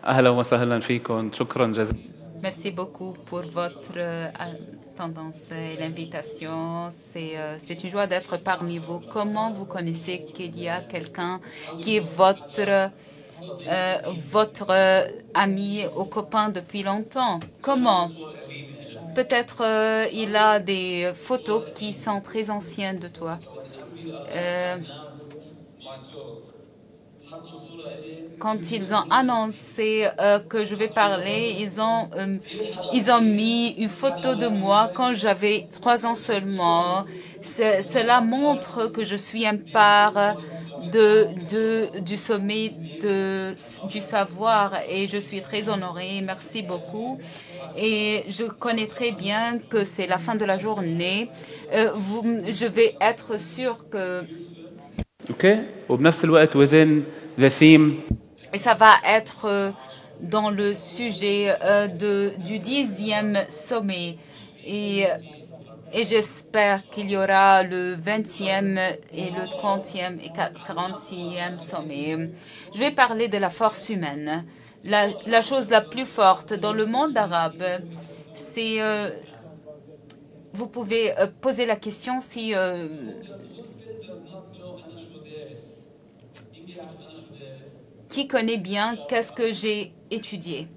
أهلا وسهلا فيكم. شكرا جزيلا. Merci beaucoup pour votre attendance et l'invitation. C'est une joie d'être parmi vous. Comment vous connaissez qu'il y a quelqu'un qui est votre ami ou copain depuis longtemps? Comment? Peut-être il a des photos qui sont très anciennes de toi. Quand ils ont annoncé que je vais parler, ils ont mis une photo de moi quand j'avais 3 ans seulement. Cela montre que je suis un part du sommet du savoir et je suis très honorée. Merci beaucoup. Et je connais très bien que c'est la fin de la journée. Je vais être sûre que... اوكي وبنفس الوقت within the theme. Et ça va être dans le sujet du 10e sommet. Et, et j'espère qu'il y aura le 20e et le 30e et 40e sommet. Je vais parler de la force humaine. La chose la plus forte dans le monde arabe, c'est... vous pouvez poser la question si... qui connaît bien qu'est-ce que j'ai étudié?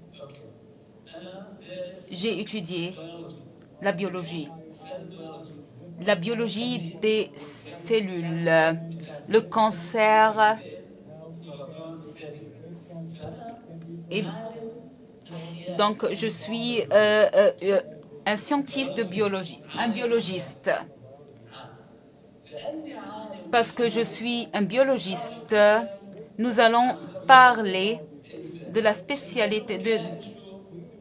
J'ai étudié la biologie des cellules, le cancer. Et donc, je suis un scientiste de biologie, un biologiste. Parce que je suis un biologiste, nous allons parler de la spécialité,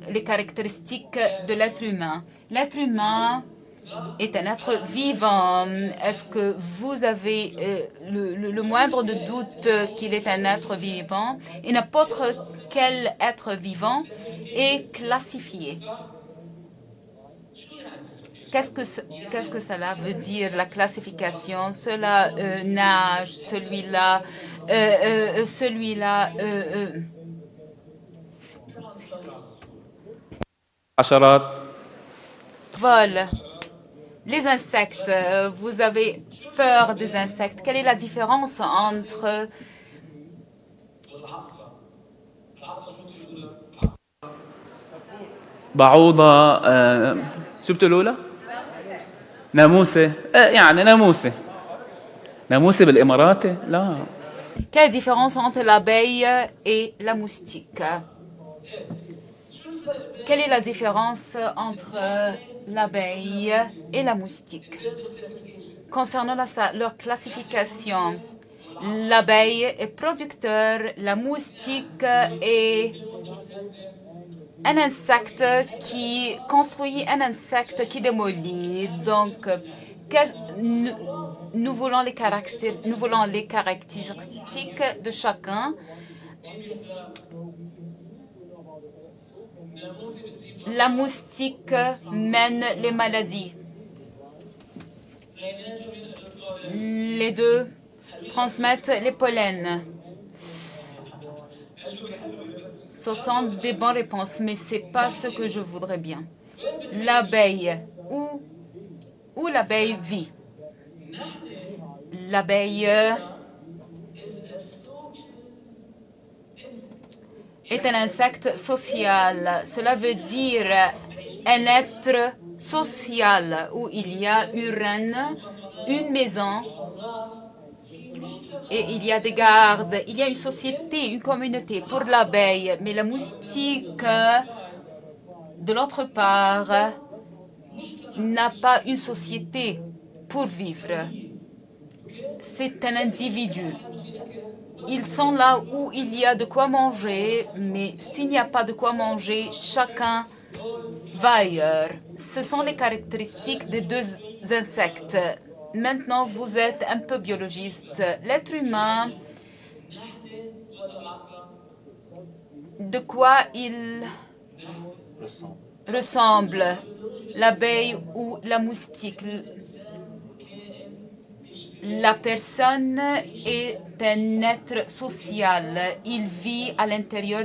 les caractéristiques de l'être humain. L'être humain est un être vivant. Est-ce que vous avez le moindre de doute qu'il est un être vivant? Et n'importe quel être vivant est classifié. Qu'est-ce que cela veut dire, la classification? Cela nage, celui-là, celui-là... عشرات. vole. Les insectes, vous avez peur des insectes. Quelle est la différence entre... بعوضة. شو بتقولوا لها؟ ناموسة. يعني ناموسة. ناموسة بالإماراتي؟ لا. Quelle est la différence entre l'abeille et la moustique? Quelle est la différence entre l'abeille et la moustique? Concernant leur classification, l'abeille est producteur, la moustique est un insecte qui construit, un insecte qui démolit. Donc, nous voulons les caractéristiques de chacun. La moustique mène les maladies. Les deux transmettent les pollens. Ce sont des bonnes réponses, mais ce n'est pas ce que je voudrais bien. L'abeille, où l'abeille vit? L'abeille est un insecte social. Cela veut dire un être social où il y a une reine, une maison et il y a des gardes. Il y a une société, une communauté pour l'abeille. Mais la moustique, de l'autre part, n'a pas une société pour vivre. C'est un individu. Ils sont là où il y a de quoi manger, mais s'il n'y a pas de quoi manger, chacun va ailleurs. Ce sont les caractéristiques des deux insectes. Maintenant, vous êtes un peu biologiste. L'être humain, de quoi il ressemble? L'abeille ou la moustique? La personne est un être social. Il vit à l'intérieur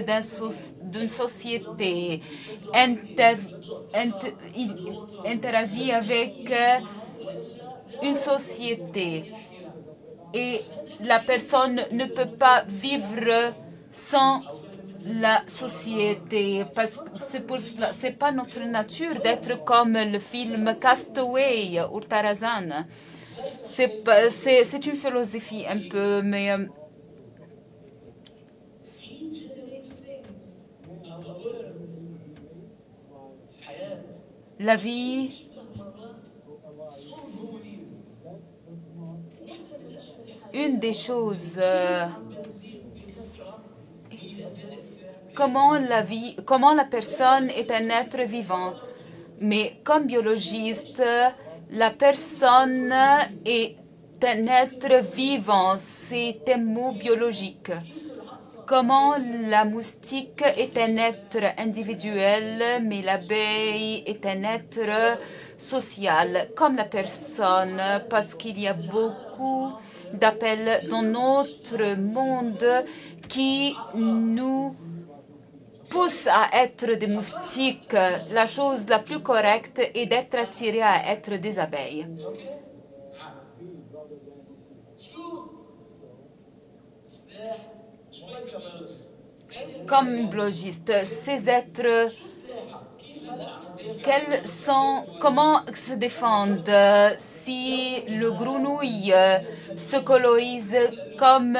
d'une société. Il interagit avec une société. Et la personne ne peut pas vivre sans la société, parce que c'est pour cela, c'est pas notre nature d'être comme le film Castaway ou Tarzan. C'est une philosophie un peu, mais la vie, une des choses, comment la personne est un être vivant. Mais comme biologiste, la personne est un être vivant, c'est un mot biologique. Comment la moustique est un être individuel, mais l'abeille est un être social, comme la personne, parce qu'il y a beaucoup d'appels dans notre monde qui nous poussent à être des moustiques. La chose la plus correcte est d'être attiré à être des abeilles. Comme biologiste, ces êtres, comment se défendent si le grenouille se colorise comme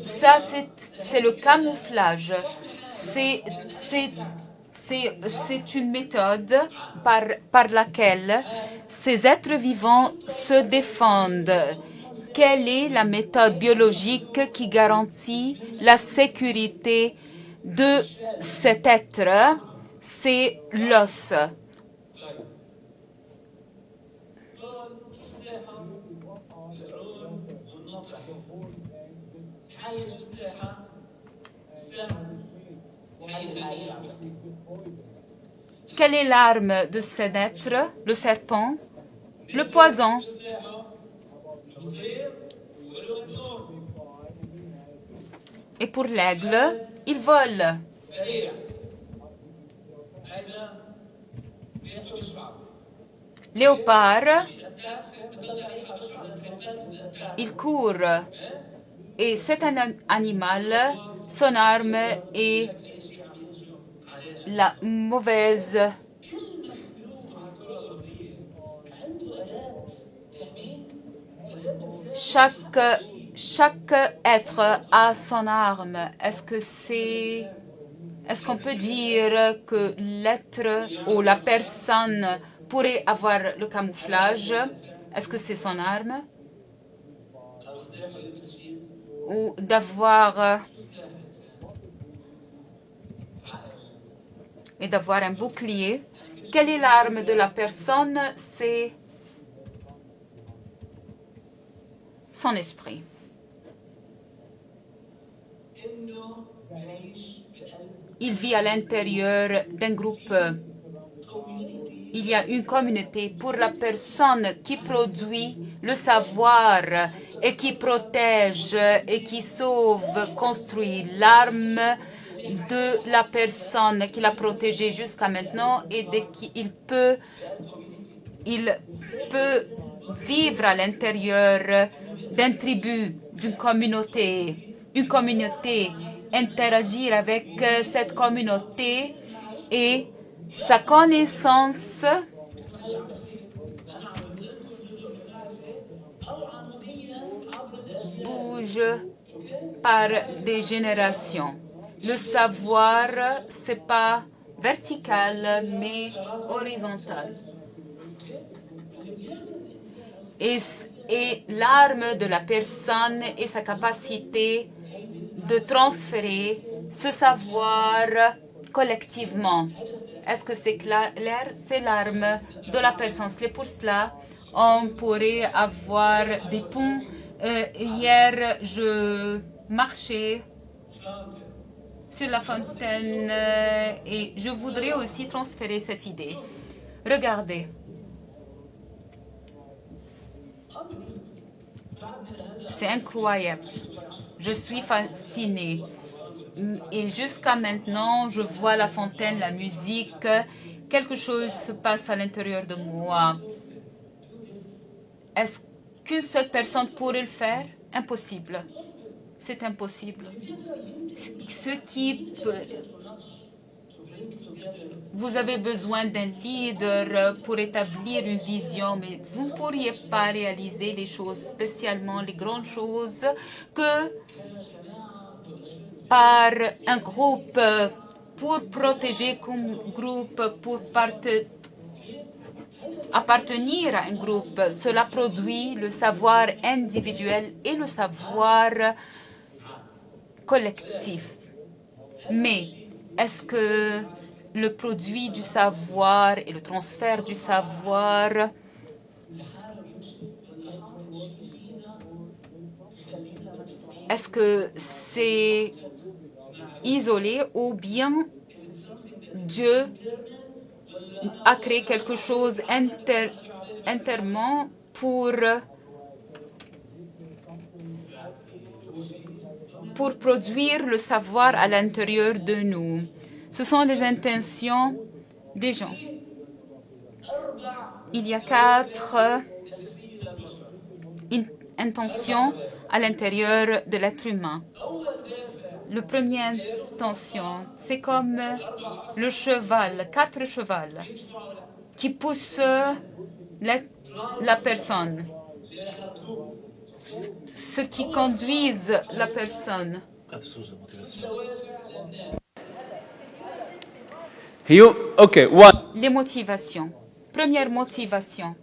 ça, c'est le camouflage. C'est une méthode par laquelle ces êtres vivants se défendent. Quelle est la méthode biologique qui garantit la sécurité de cet être? C'est l'os. Quelle est l'arme de cet être? Le serpent? Le poison? Et pour l'aigle, il vole. Léopard, il court. Et c'est un animal, son arme est la mauvaise. Chaque être a son arme. Est-ce qu'on peut dire que l'être ou la personne pourrait avoir le camouflage? Est-ce que c'est son arme? Ou d'avoir un bouclier? Quelle est l'arme de la personne? C'est son esprit. Il vit à l'intérieur d'un groupe. Il y a une communauté pour la personne qui produit le savoir et qui protège et qui sauve, construit l'arme de la personne qui l'a protégé jusqu'à maintenant et il peut vivre à l'intérieur d'une tribu, d'une communauté. Une communauté, interagir avec cette communauté et sa connaissance bouge par des générations. Le savoir, c'est pas vertical, mais horizontal. Et l'arme de la personne est sa capacité de transférer ce savoir collectivement. Est-ce que c'est clair? C'est l'arme de la personne. C'est pour cela on pourrait avoir des ponts. Hier, je marchais sur la fontaine et je voudrais aussi transférer cette idée. Regardez. C'est incroyable. Je suis fascinée. Et jusqu'à maintenant, je vois la fontaine, la musique. Quelque chose se passe à l'intérieur de moi. Est-ce qu'une seule personne pourrait le faire? Impossible. C'est impossible. Ce qui peut... Vous avez besoin d'un leader pour établir une vision, mais vous ne pourriez pas réaliser les choses, spécialement les grandes choses, que par un groupe, pour protéger comme groupe, pour appartenir à un groupe. Cela produit le savoir individuel et le savoir collectif. Mais est-ce que le produit du savoir et le transfert du savoir est-ce que c'est isolé ou bien Dieu a créé quelque chose internement pour produire le savoir à l'intérieur de nous. Ce sont les intentions des gens. Il y a 4 intentions à l'intérieur de l'être humain. La première intention, c'est comme le cheval, 4 chevaux qui poussent la personne, ce qui conduisent la personne. 4 sources de motivation. Okay, one. Les motivations. Première motivation.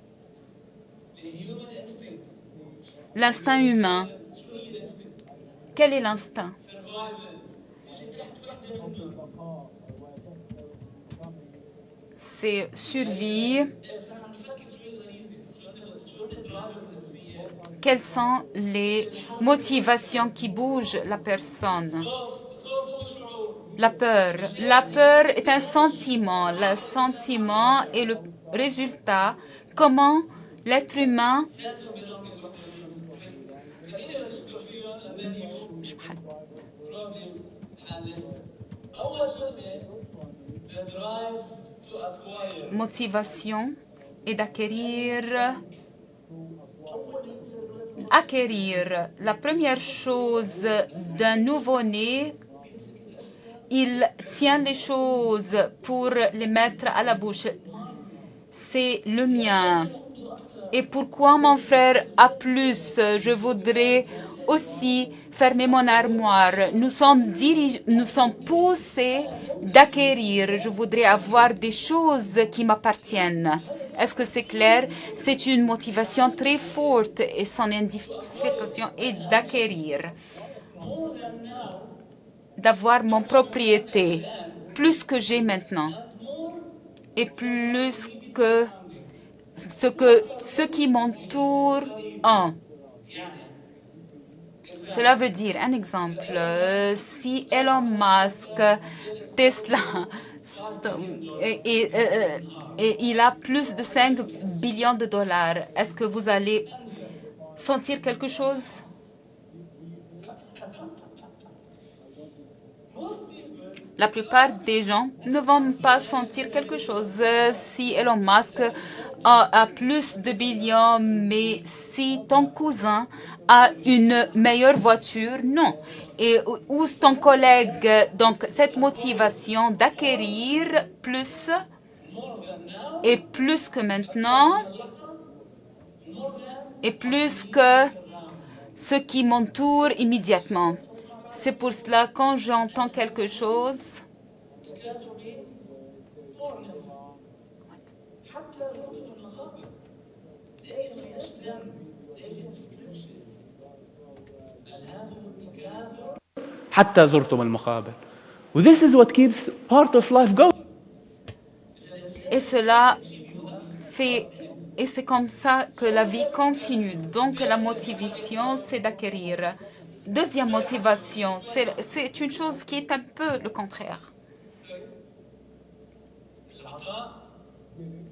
L'instinct humain. Quel est l'instinct? C'est survie. Quelles sont les motivations qui bougent la personne? La peur. La peur est un sentiment. Le sentiment est le résultat. Comment l'être humain motivation est d'acquérir la première chose d'un nouveau-né. Il tient les choses pour les mettre à la bouche. C'est le mien. Et pourquoi mon frère a plus? Je voudrais aussi fermer mon armoire. Nous sommes poussés d'acquérir. Je voudrais avoir des choses qui m'appartiennent. Est-ce que c'est clair? C'est une motivation très forte et son identification est d'acquérir. D'avoir mon propriété, plus que j'ai maintenant, et plus que ceux qui m'entourent ont. Cela veut dire, un exemple, si Elon Musk, Tesla, et il a plus de 5 billions de dollars, est-ce que vous allez sentir quelque chose? La plupart des gens ne vont pas sentir quelque chose. Si Elon Musk a plus de billions, mais si ton cousin a une meilleure voiture, non. Et ou ton collègue, donc cette motivation d'acquérir plus et plus que maintenant et plus que ce qui m'entoure immédiatement. C'est pour cela, quand j'entends quelque chose, حتى زرتم المقابر. This is what keeps part of life going. Et cela fait, et c'est comme ça que la vie continue. Donc la motivation, c'est d'acquérir. Deuxième motivation, c'est une chose qui est un peu le contraire.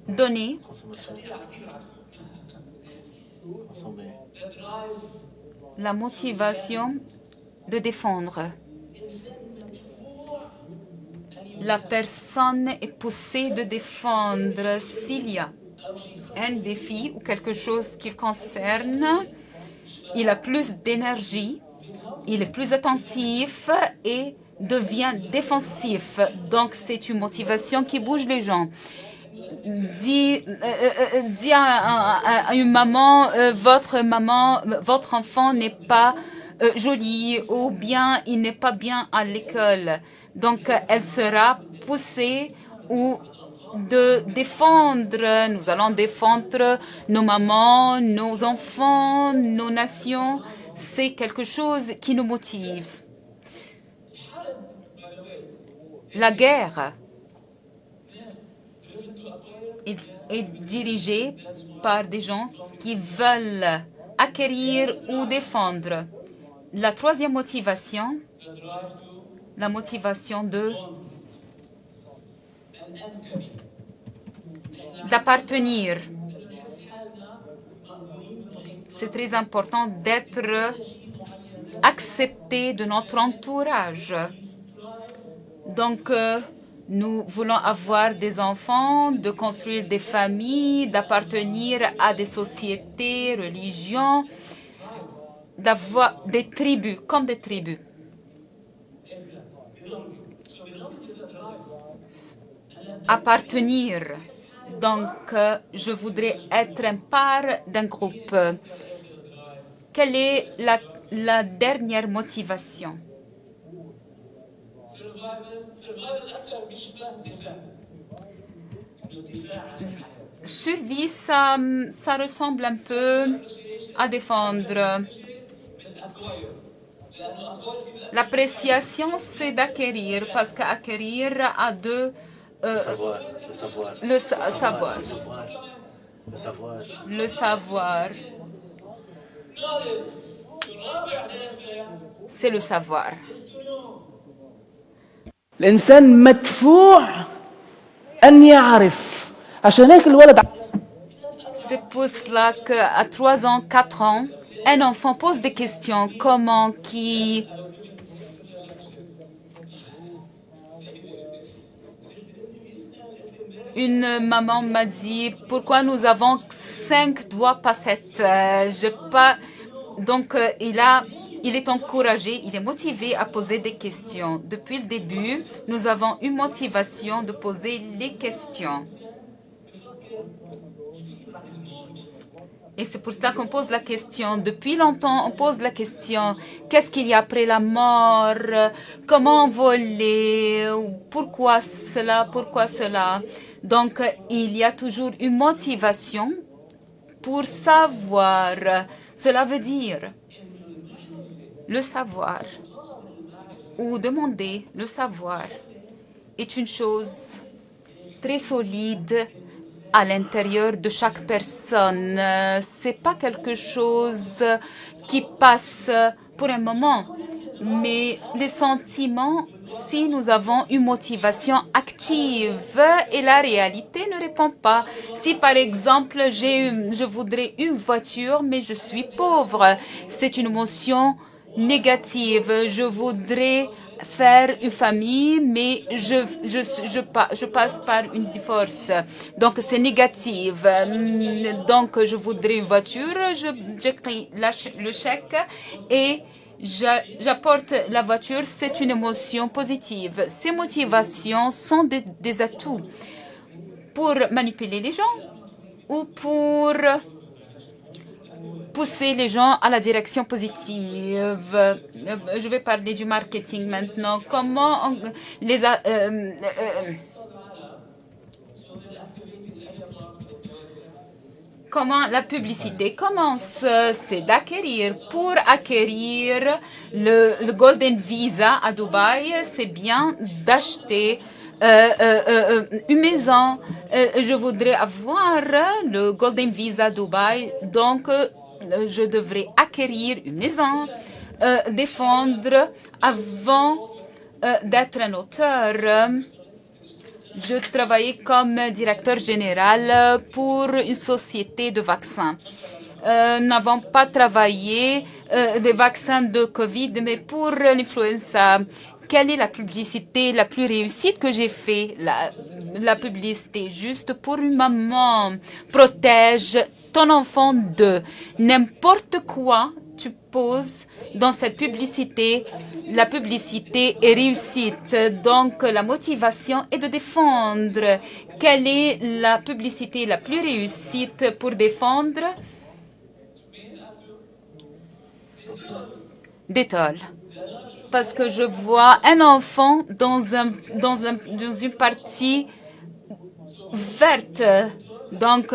Donner. La motivation de défendre. La personne est poussée de défendre s'il y a un défi ou quelque chose qu'il concerne. Il a plus d'énergie, il est plus attentif et devient défensif. Donc, c'est une motivation qui bouge les gens. Dis à une maman, votre enfant n'est pas joli ou bien il n'est pas bien à l'école. Donc, elle sera poussée ou de défendre. Nous allons défendre nos mamans, nos enfants, nos nations. C'est quelque chose qui nous motive. La guerre est dirigée par des gens qui veulent acquérir ou défendre. La troisième motivation, la motivation d'appartenir. C'est très important d'être accepté de notre entourage. Donc, nous voulons avoir des enfants, de construire des familles, d'appartenir à des sociétés, religions, d'avoir des tribus, comme des tribus. Appartenir. Donc, je voudrais être un part d'un groupe. Quelle est la dernière motivation? Survie, ça ressemble un peu à défendre. L'appréciation, c'est d'acquérir, parce qu'acquérir a deux... Le savoir. C'est le savoir. الإنسان مدفوع أن يعرف. عشان هيك الولد. C'est pour cela qu'à 3 ans, 4 ans, un enfant pose des questions. Comment qui... Une maman m'a dit, pourquoi nous avons 5 doigts, pas 7? Donc, il est encouragé, il est motivé à poser des questions. Depuis le début, nous avons une motivation de poser les questions. Et c'est pour ça qu'on pose la question. Depuis longtemps, on pose la question, qu'est-ce qu'il y a après la mort? Comment voler? Pourquoi cela? Pourquoi cela? Donc, il y a toujours une motivation pour savoir. Cela veut dire le savoir ou demander le savoir est une chose très solide à l'intérieur de chaque personne. C'est pas quelque chose qui passe pour un moment, mais les sentiments, si nous avons une motivation active et la réalité ne répond pas. Si par exemple, je voudrais une voiture, mais je suis pauvre, c'est une émotion négative. Je voudrais faire une famille, mais je passe par une divorce. Donc, c'est négatif. Donc, je voudrais une voiture, j'écris le chèque et j'apporte la voiture. C'est une émotion positive. Ces motivations sont des atouts pour manipuler les gens ou pour pousser les gens à la direction positive. Je vais parler du marketing maintenant. Comment la publicité commence? C'est d'acquérir. Pour acquérir le Golden Visa à Dubaï, c'est bien d'acheter une maison. Je voudrais avoir le Golden Visa à Dubaï, donc je devrais acquérir une maison, défendre avant d'être un auteur. Je travaillais comme directeur général pour une société de vaccins. n'avons pas travaillé des vaccins de Covid, mais pour l'influenza, quelle est la publicité la plus réussie que j'ai fait? La publicité juste pour une maman. Protège ton enfant de n'importe quoi tu poses dans cette publicité. La publicité est réussite. Donc, la motivation est de défendre. Quelle est la publicité la plus réussite pour défendre? Détol. Parce que je vois un enfant dans une partie verte. Donc,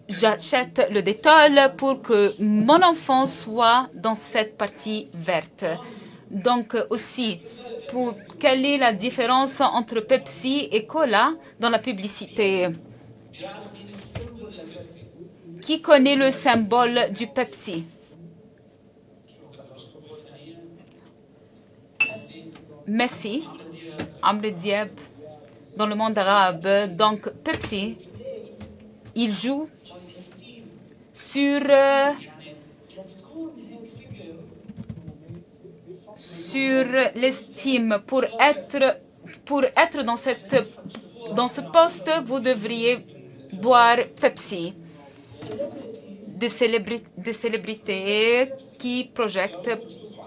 j'achète le Détol pour que mon enfant soit dans cette partie verte. Donc, aussi, quelle est la différence entre Pepsi et Cola dans la publicité? Qui connaît le symbole du Pepsi? Messi, Amr Diab, dans le monde arabe. Donc, Pepsi, il joue sur l'estime. Pour être dans ce poste, vous devriez boire Pepsi. Des célébrités qui projettent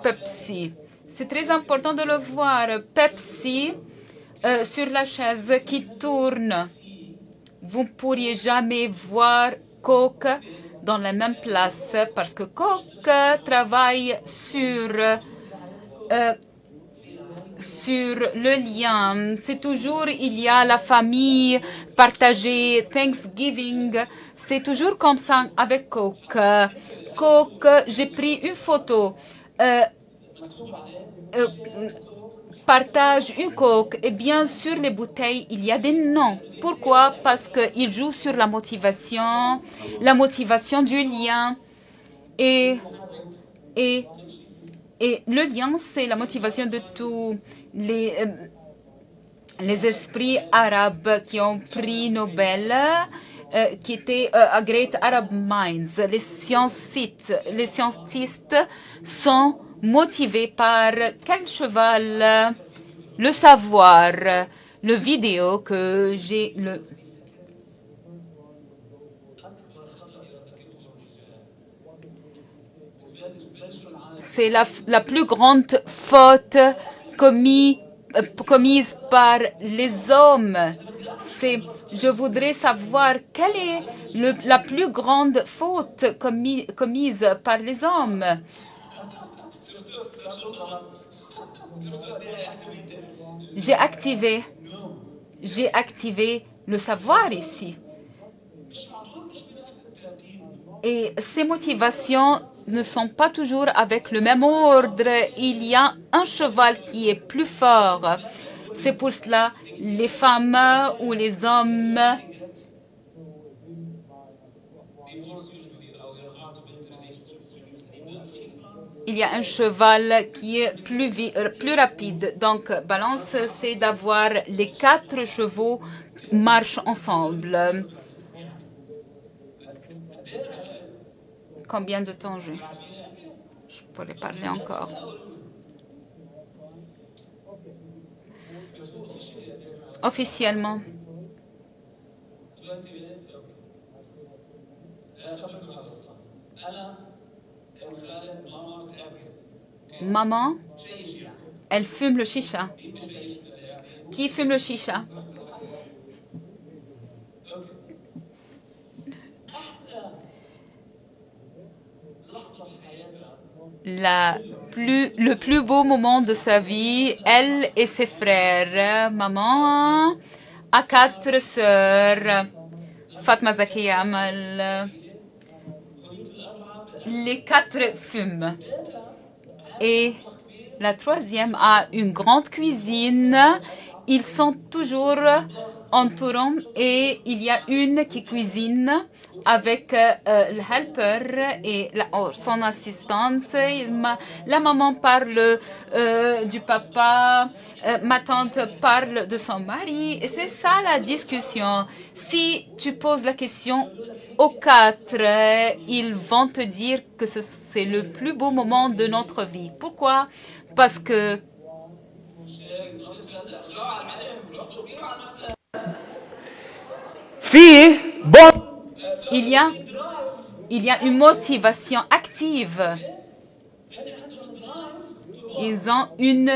Pepsi. C'est très important de le voir. Pepsi sur la chaise qui tourne. Vous ne pourriez jamais voir Coke dans la même place parce que Coke travaille sur le lien. C'est toujours, il y a la famille partagée, Thanksgiving. C'est toujours comme ça avec Coke. Coke, j'ai pris une photo. Partage une Coke et bien sûr les bouteilles, il y a des noms. Pourquoi? Parce qu'ils jouent sur la motivation du lien et le lien, c'est la motivation de tous les esprits arabes qui ont pris Nobel, qui étaient à Great Arab Minds. Les scientistes sont motivés par quel cheval? Le savoir. Le vidéo que j'ai c'est la plus grande faute commise par les hommes. Je voudrais savoir quelle est la plus grande faute commise par les hommes. J'ai activé le savoir ici. Et ces motivations ne sont pas toujours avec le même ordre. Il y a un cheval qui est plus fort. C'est pour cela les femmes ou les hommes il y a un cheval qui est plus rapide. Donc, balance, c'est d'avoir les 4 chevaux marchent ensemble. Combien de temps je pourrais parler encore? Officiellement. Maman, elle fume le chicha. Qui fume le chicha? Le plus beau moment de sa vie, elle et ses frères. Maman a 4 sœurs. Fatma Zakiya Amal. Les 4 fument. Et la 3e a une grande cuisine. Ils sont toujours entourant et il y a une qui cuisine avec le helper et son assistante. La maman parle du papa, ma tante parle de son mari et c'est ça la discussion. Si tu poses la question aux quatre, ils vont te dire que c'est le plus beau moment de notre vie. Pourquoi? Parce que il y a une motivation active. Ils ont une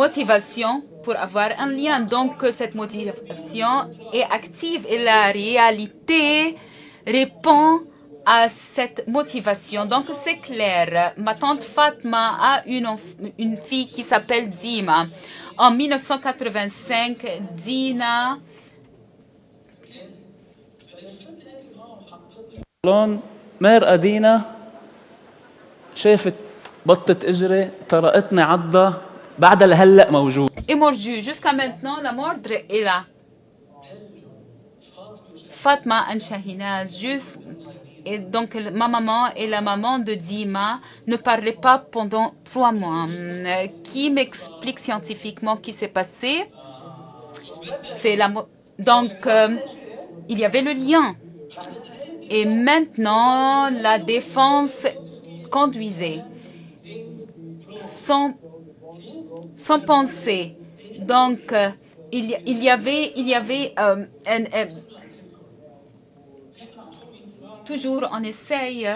motivation pour avoir un lien. Donc, cette motivation est active et la réalité répond à cette motivation. Donc, c'est clair. Ma tante Fatma a une fille qui s'appelle Dima. En 1985, Dina مرأة دينا شافت بطة إجري طرقتني عضة بعدها لهلأ موجود. est mordue. Jusqu'à maintenant, la mordre est là. Fatma Anshahinaz, et donc ma maman et la maman de Dima ne parlaient pas pendant 3 mois. Qui m'explique scientifiquement ce qui s'est passé? Donc, il y avait le lien. Et maintenant, la défense conduisait sans penser. Donc, il y avait toujours on essaye.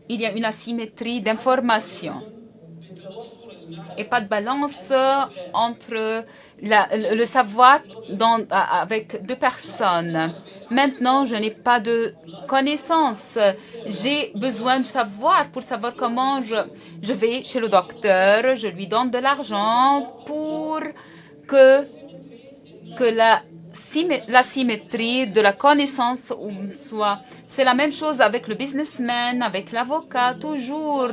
Il y a une asymétrie d'information et pas de balance entre le savoir avec 2 personnes. Maintenant, je n'ai pas de connaissances. J'ai besoin de savoir pour savoir comment je vais chez le docteur. Je lui donne de l'argent pour que la symétrie de la connaissance soit. C'est la même chose avec le businessman, avec l'avocat. Toujours,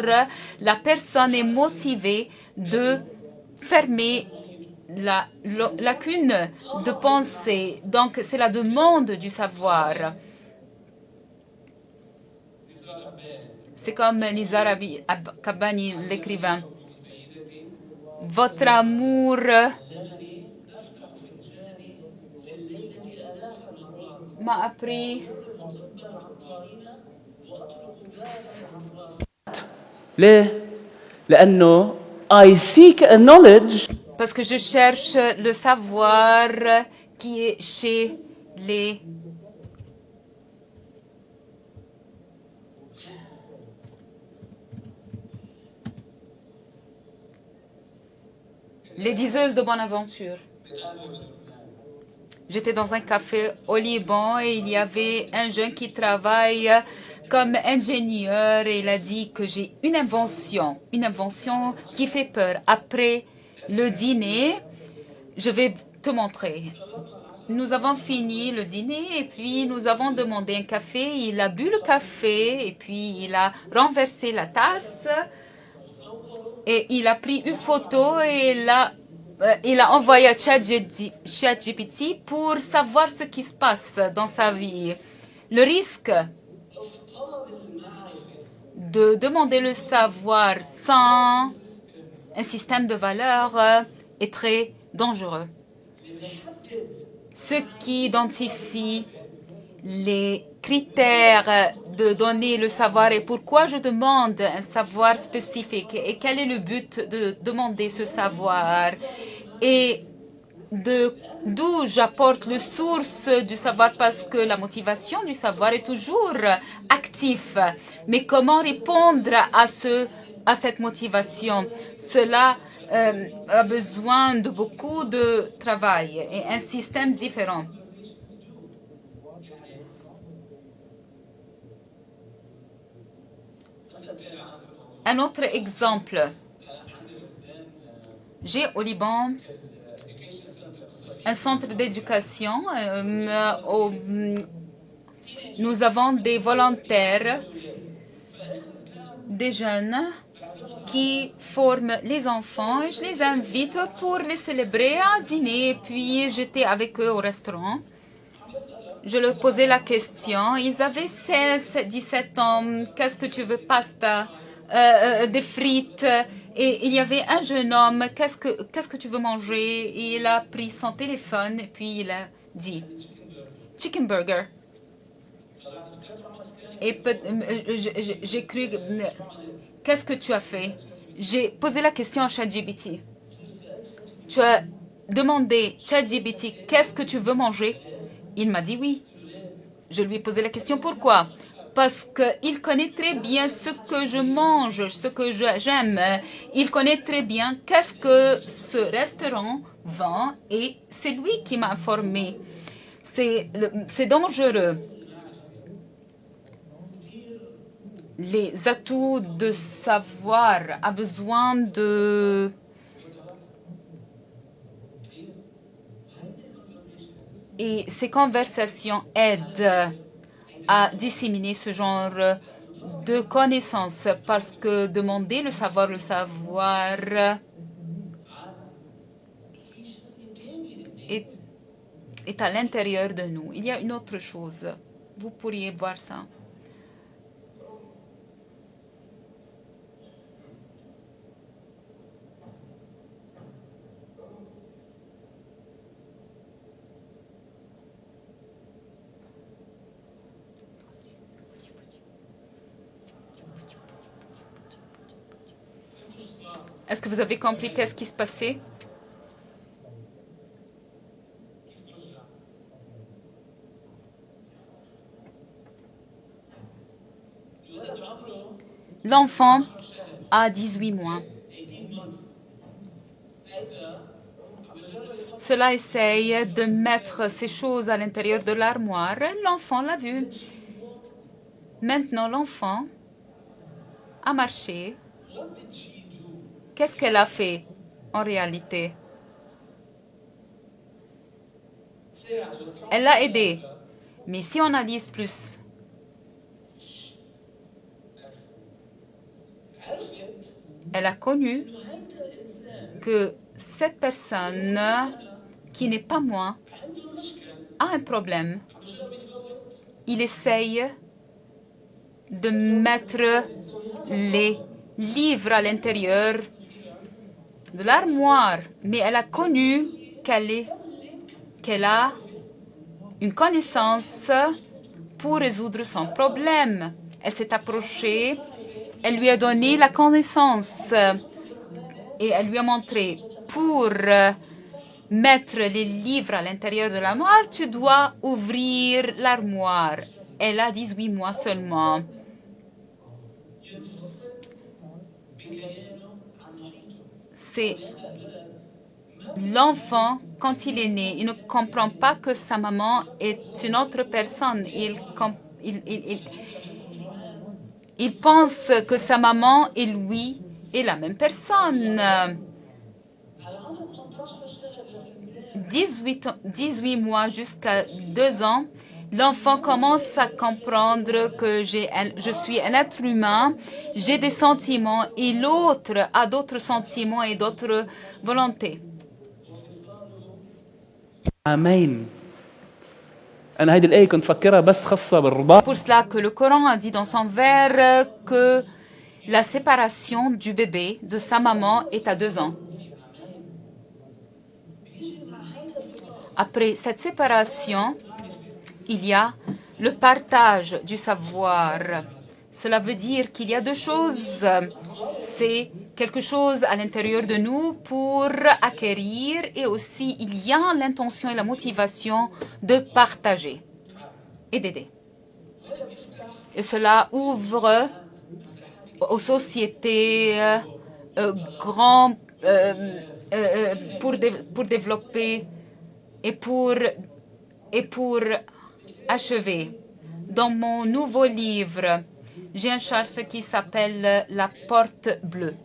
la personne est motivée de fermer la lacune de pensée. Donc, c'est la demande du savoir. C'est comme Nizar Kabbani, l'écrivain. Votre amour m'a appris. ليه؟ لأنه I seek a knowledge. Parce que je cherche le savoir qui est chez les diseuses de bonne aventure. J'étais dans un café au Liban et il y avait un jeune qui travaille comme ingénieur et il a dit que j'ai une invention qui fait peur. Après le dîner, je vais te montrer. Nous avons fini le dîner et puis nous avons demandé un café. Il a bu le café et puis il a renversé la tasse et il a pris une photo et il a envoyé à ChatGPT pour savoir ce qui se passe dans sa vie. Le risque de demander le savoir sans un système de valeurs est très dangereux. Ce qui identifie les critères de donner le savoir et pourquoi je demande un savoir spécifique et quel est le but de demander ce savoir et d'où j'apporte le source du savoir parce que la motivation du savoir est toujours active. Mais comment répondre à cette motivation? Cela a besoin de beaucoup de travail et un système différent. Un autre exemple. J'ai au Liban un centre d'éducation. Nous avons des volontaires, des jeunes qui forment les enfants et je les invite pour les célébrer à dîner. Et puis j'étais avec eux au restaurant. Je leur posais la question. Ils avaient 16, 17 ans. Qu'est-ce que tu veux? Pasta, des frites. Et il y avait un jeune homme. Qu'est-ce que tu veux manger? Et il a pris son téléphone et puis il a dit chicken burger. Et j'ai cru, qu'est-ce que tu as fait? J'ai posé la question à ChatGPT. Tu as demandé, ChatGPT, qu'est-ce que tu veux manger? Il m'a dit oui. Je lui ai posé la question pourquoi? Parce qu'il connaît très bien ce que je mange, ce que j'aime. Il connaît très bien qu'est-ce que ce restaurant vend et c'est lui qui m'a informé. C'est dangereux. Les atouts de savoir a besoin de et ces conversations aident à disséminer ce genre de connaissances parce que demander le savoir est à l'intérieur de nous. Il y a une autre chose. Vous pourriez voir ça. Est-ce que vous avez compris qu'est-ce qui se passait? L'enfant a 18 mois. Cela essaye de mettre ces choses à l'intérieur de l'armoire. L'enfant l'a vu. Maintenant, l'enfant a marché. Qu'est-ce qu'elle a fait en réalité? Elle l'a aidé. Mais si on analyse plus, elle a connu que cette personne qui n'est pas moi a un problème. Il essaye de mettre les livres à l'intérieur de l'armoire, mais elle a connu qu'elle a une connaissance pour résoudre son problème. Elle s'est approchée, elle lui a donné la connaissance et elle lui a montré pour mettre les livres à l'intérieur de l'armoire, tu dois ouvrir l'armoire. Elle a 18 mois seulement. C'est l'enfant, quand il est né, il ne comprend pas que sa maman est une autre personne. Il pense que sa maman et lui est la même personne. 18 mois jusqu'à 2 ans, l'enfant commence à comprendre que je suis un être humain, j'ai des sentiments et l'autre a d'autres sentiments et d'autres volontés. Pour cela que le Coran a dit dans son vers que la séparation du bébé de sa maman est à 2 ans. Après cette séparation, il y a le partage du savoir. Cela veut dire qu'il y a 2 choses. C'est quelque chose à l'intérieur de nous pour acquérir et aussi il y a l'intention et la motivation de partager et d'aider. Et cela ouvre aux sociétés grandes pour développer et pour achever. Dans mon nouveau livre, j'ai un chapitre qui s'appelle La porte bleue.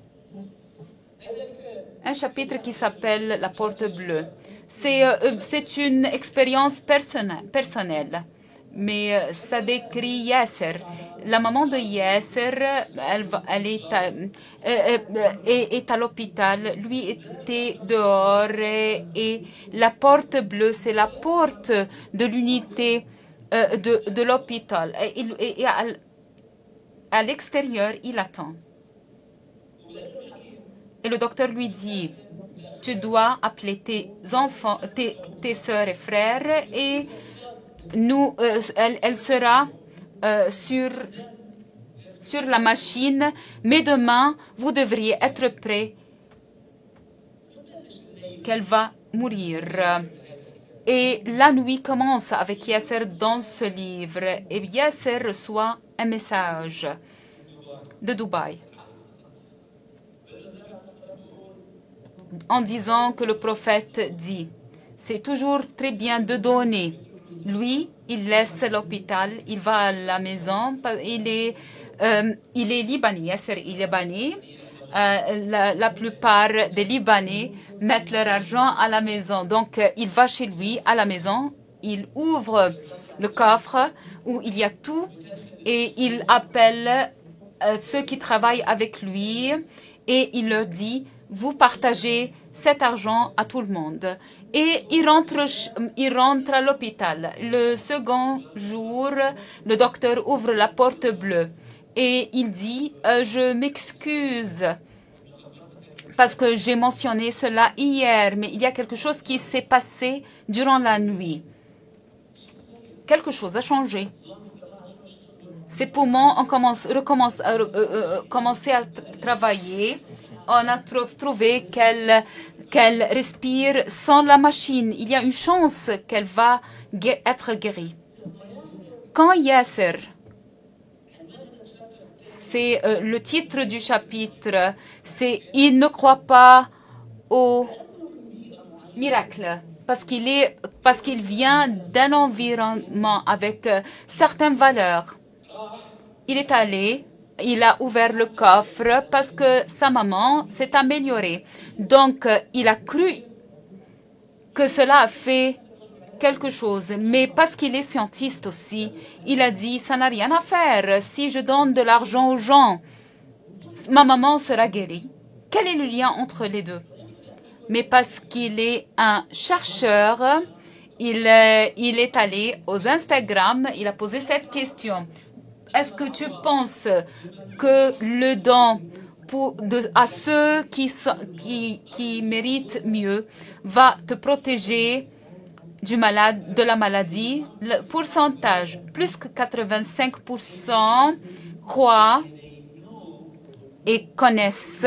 Un chapitre qui s'appelle La porte bleue. C'est une expérience personnelle. mais ça décrit Yasser. La maman de Yasser, elle est à l'hôpital. Lui était dehors et la porte bleue, c'est la porte de l'unité de l'hôpital. Et à l'extérieur, il attend. Et le docteur lui dit, tu dois appeler tes enfants, tes sœurs et frères, et elle sera sur la machine, mais demain, vous devriez être prêts qu'elle va mourir. Et la nuit commence avec Yasser dans ce livre, et Yasser reçoit un message de Dubaï en disant que le prophète dit, c'est toujours très bien de donner. Lui, il laisse l'hôpital, il va à la maison, il est libanais, Yasser est libanais. La plupart des Libanais mettent leur argent à la maison. Donc, il va chez lui à la maison, il ouvre le coffre où il y a tout et il appelle ceux qui travaillent avec lui et il leur dit, vous partagez cet argent à tout le monde. Et il rentre à l'hôpital. Le second jour, le docteur ouvre la porte bleue et il dit, je m'excuse parce que j'ai mentionné cela hier, mais il y a quelque chose qui s'est passé durant la nuit. Quelque chose a changé. Ses poumons ont commencé à travailler. On a trouvé qu'elle respire sans la machine. Il y a une chance qu'elle va être guérie. Quand Yasser, c'est le titre du chapitre, c'est « Il ne croit pas au miracle » parce qu'il vient d'un environnement avec certaines valeurs. Il est allé, il a ouvert le coffre parce que sa maman s'est améliorée. Donc, il a cru que cela a fait quelque chose. Mais parce qu'il est scientiste aussi, il a dit, ça n'a rien à faire. Si je donne de l'argent aux gens, ma maman sera guérie. Quel est le lien entre les deux? Mais parce qu'il est un chercheur, il est allé aux Instagram, il a posé cette question. Est-ce que tu penses que le don à ceux qui méritent mieux va te protéger de la maladie? Le pourcentage, plus que 85% croient et connaissent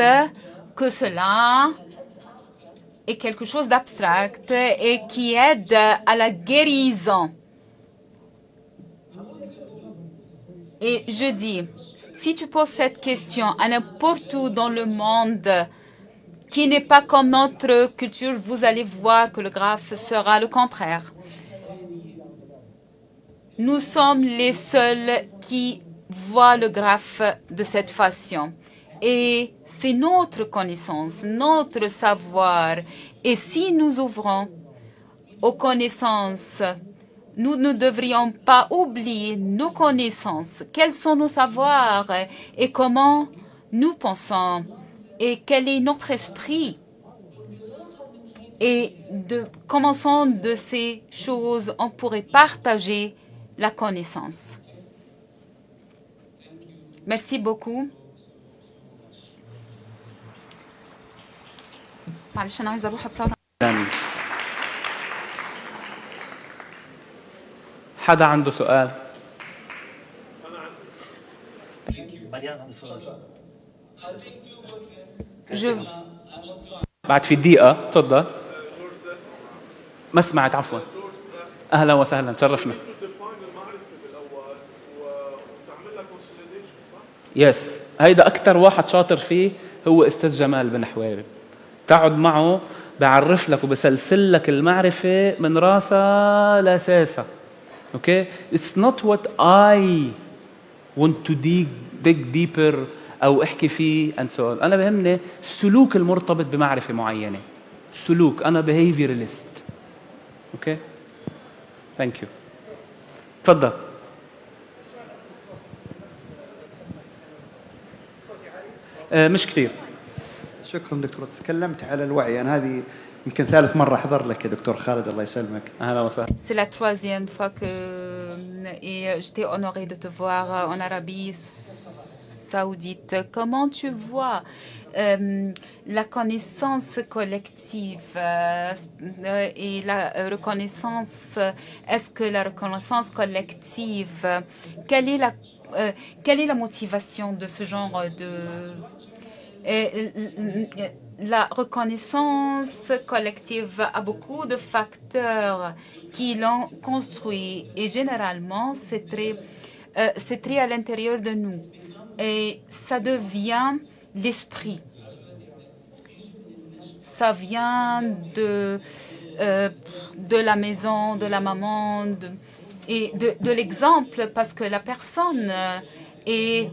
que cela est quelque chose d'abstract et qui aide à la guérison. Et je dis, si tu poses cette question à n'importe où dans le monde qui n'est pas comme notre culture, vous allez voir que le graphe sera le contraire. Nous sommes les seuls qui voient le graphe de cette façon. Et c'est notre connaissance, notre savoir. Et si nous ouvrons aux connaissances, nous ne devrions pas oublier nos connaissances. Quels sont nos savoirs et comment nous pensons et quel est notre esprit. Et commençons de ces choses, on pourrait partager la connaissance. Merci beaucoup. معلش أنا عايزة أروح أتصرف. حدا عنده سؤال؟ مريان عنده سؤال. بعد في دقيقة تفضل. ما سمعت عفوا. أهلا وسهلا تشرفنا. يس هيدا أكتر واحد شاطر فيه هو أستاذ جمال بن حويرب. تقعد معه بعرف لك وبسلسل لك المعرفة من راسها لأساسها. Okay? It's not what I want to dig deeper أو أحكي فيه and so on. أنا بهمني السلوك المرتبط بمعرفة معينة. السلوك أنا behavioralist. Okay? Thank you. تفضل. مش كثير. شكرا دكتور. تكلمت على الوعي، أنا هذه يمكن ثالث مرة أحضر لك يا دكتور خالد، الله يسلمك. أهلا وسهلا. C'est la troisième fois que et j'étais honorée de te voir en Arabie Saoudite. Comment tu vois la connaissance collective et la reconnaissance, est-ce que la reconnaissance collective, quelle est la motivation de ce genre de... La reconnaissance collective a beaucoup de facteurs qui l'ont construit et généralement c'est très à l'intérieur de nous et ça devient l'esprit. Ça vient de la maison, de la maman et de l'exemple, parce que la personne est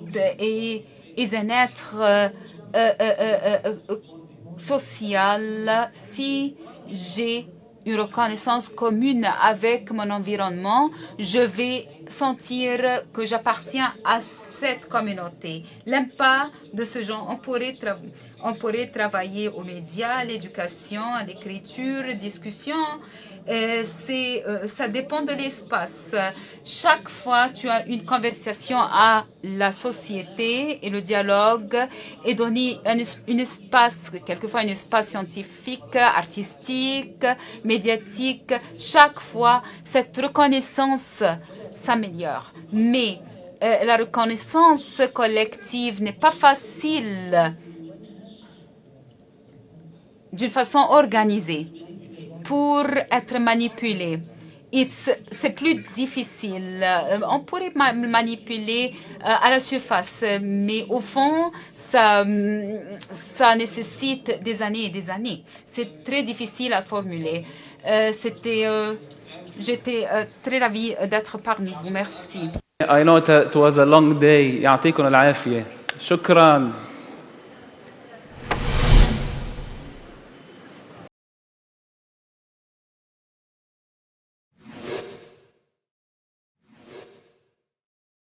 un être social. Si j'ai une reconnaissance commune avec mon environnement, je vais sentir que j'appartiens à cette communauté. L'impact de ce genre, on pourrait travailler aux médias, à l'éducation, à l'écriture, discussion. Ça dépend de l'espace. Chaque fois, tu as une conversation à la société et le dialogue est donné un espace, quelquefois un espace scientifique, artistique, médiatique. Chaque fois, cette reconnaissance s'améliore. Mais la reconnaissance collective n'est pas facile d'une façon organisée pour être manipulé. C'est plus difficile. On pourrait manipuler à la surface, mais au fond, ça nécessite des années et des années. C'est très difficile à formuler. J'étais très ravie d'être parmi vous. Merci. I know it was a long day. يعطيكم العافية. شكراً.